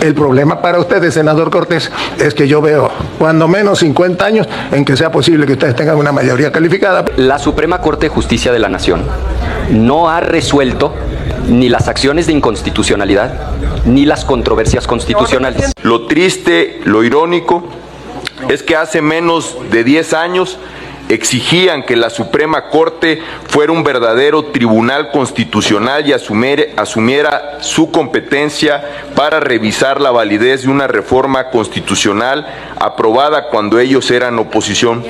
El problema para ustedes, senador Cortés, es que yo veo cuando menos 50 años en que sea posible que ustedes tengan una mayoría calificada. La Suprema Corte de Justicia de la Nación no ha resuelto ni las acciones de inconstitucionalidad ni las controversias constitucionales. Lo triste, lo irónico, es que hace menos de 10 años exigían que la Suprema Corte fuera un verdadero tribunal constitucional y asumiera su competencia para revisar la validez de una reforma constitucional aprobada cuando ellos eran oposición.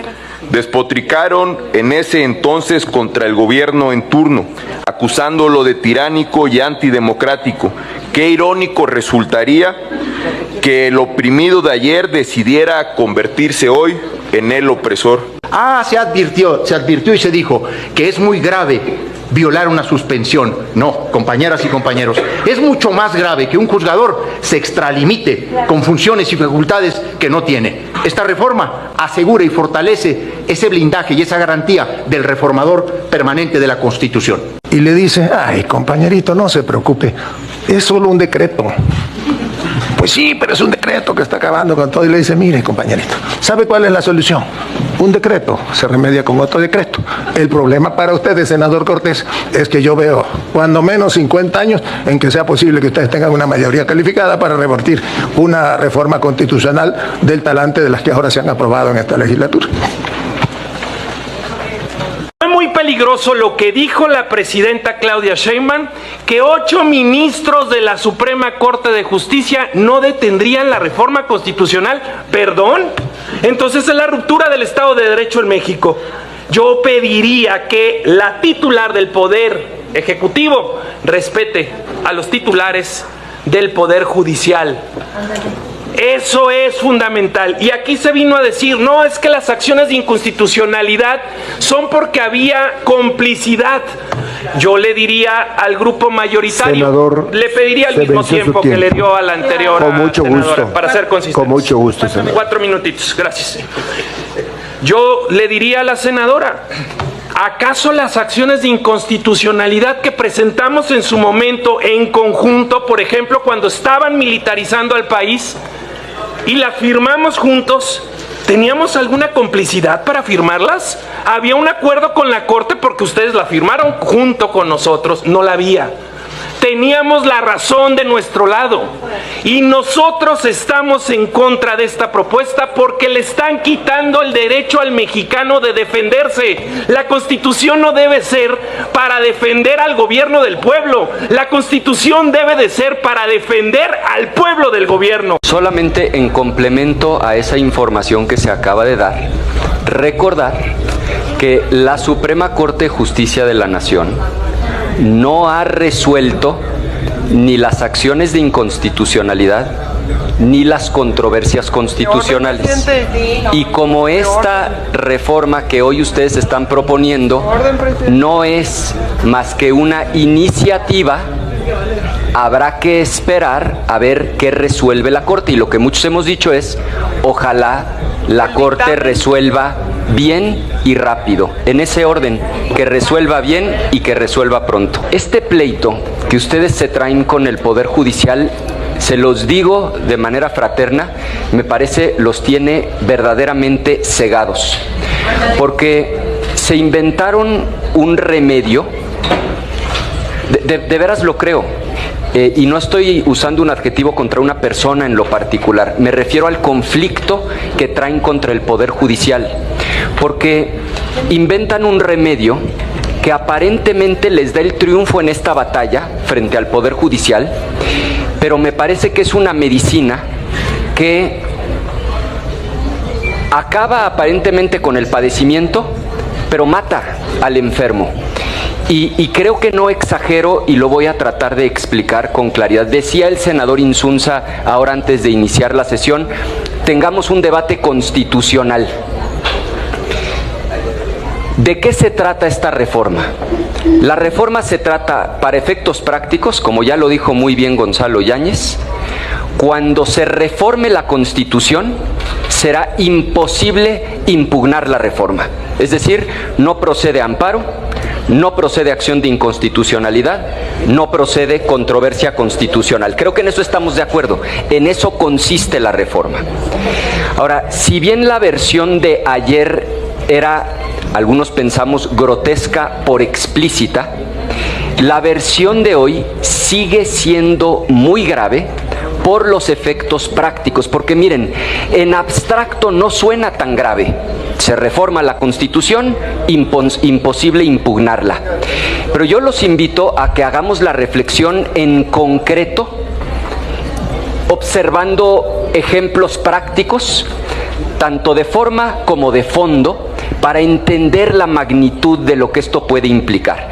Despotricaron en ese entonces contra el gobierno en turno, acusándolo de tiránico y antidemocrático. Qué irónico resultaría que el oprimido de ayer decidiera convertirse hoy en el opresor. Se advirtió y se dijo que es muy grave violar una suspensión. No, compañeras y compañeros, es mucho más grave que un juzgador se extralimite con funciones y facultades que no tiene. Esta reforma asegura y fortalece ese blindaje y esa garantía del reformador permanente de la Constitución. Y le dice, ay, compañerito, no se preocupe, es solo un decreto. Pues sí, pero es un decreto que está acabando con todo. Y le dice, mire, compañerito, ¿sabe cuál es la solución? Un decreto se remedia con otro decreto. El problema para ustedes, senador Cortés, es que yo veo cuando menos 50 años en que sea posible que ustedes tengan una mayoría calificada para revertir una reforma constitucional del talante de las que ahora se han aprobado en esta legislatura. Muy peligroso lo que dijo la presidenta Claudia Sheinbaum, que 8 ministros de la Suprema Corte de Justicia no detendrían la reforma constitucional. ¿Perdón? Entonces es la ruptura del Estado de Derecho en México. Yo pediría que la titular del Poder Ejecutivo respete a los titulares del Poder Judicial. Eso es fundamental. Y aquí se vino a decir, no, es que las acciones de inconstitucionalidad son porque había complicidad. Yo le diría al grupo mayoritario, senador, le pediría el mismo tiempo que le dio a la anterior con mucho senadora, gusto, para ser consistente. Con mucho gusto, senador. 4 minutitos, gracias. Yo le diría a la senadora, ¿acaso las acciones de inconstitucionalidad que presentamos en su momento en conjunto, por ejemplo, cuando estaban militarizando al país y las firmamos juntos, teníamos alguna complicidad para firmarlas? ¿Había un acuerdo con la Corte porque ustedes la firmaron junto con nosotros? No la había. Teníamos la razón de nuestro lado y nosotros estamos en contra de esta propuesta porque le están quitando el derecho al mexicano de defenderse. La Constitución no debe ser para defender al gobierno del pueblo. La Constitución debe de ser para defender al pueblo del gobierno. Solamente en complemento a esa información que se acaba de dar, recordar que la Suprema Corte de Justicia de la Nación no ha resuelto ni las acciones de inconstitucionalidad ni las controversias constitucionales. Y como esta reforma que hoy ustedes están proponiendo no es más que una iniciativa, habrá que esperar a ver qué resuelve la Corte. Y lo que muchos hemos dicho es, ojalá la Corte resuelva bien y rápido, en ese orden, que resuelva bien y que resuelva pronto. Este pleito que ustedes se traen con el Poder Judicial, se los digo de manera fraterna, me parece los tiene verdaderamente cegados, porque se inventaron un remedio, de veras lo creo, y no estoy usando un adjetivo contra una persona en lo particular, me refiero al conflicto que traen contra el Poder Judicial, porque inventan un remedio que aparentemente les da el triunfo en esta batalla frente al Poder Judicial, pero me parece que es una medicina que acaba aparentemente con el padecimiento, pero mata al enfermo. Y creo que no exagero y lo voy a tratar de explicar con claridad. Decía el senador Insunza ahora antes de iniciar la sesión, tengamos un debate constitucional. ¿De qué se trata esta reforma? La reforma se trata, para efectos prácticos, como ya lo dijo muy bien Gonzalo Yáñez, cuando se reforme la Constitución, será imposible impugnar la reforma. Es decir, no procede amparo, no procede acción de inconstitucionalidad, no procede controversia constitucional. Creo que en eso estamos de acuerdo. En eso consiste la reforma. Ahora, si bien la versión de ayer era, algunos pensamos, grotesca por explícita, la versión de hoy sigue siendo muy grave por los efectos prácticos, porque miren, en abstracto no suena tan grave. Se reforma la Constitución, imposible impugnarla. Pero yo los invito a que hagamos la reflexión en concreto, observando ejemplos prácticos, tanto de forma como de fondo, para entender la magnitud de lo que esto puede implicar.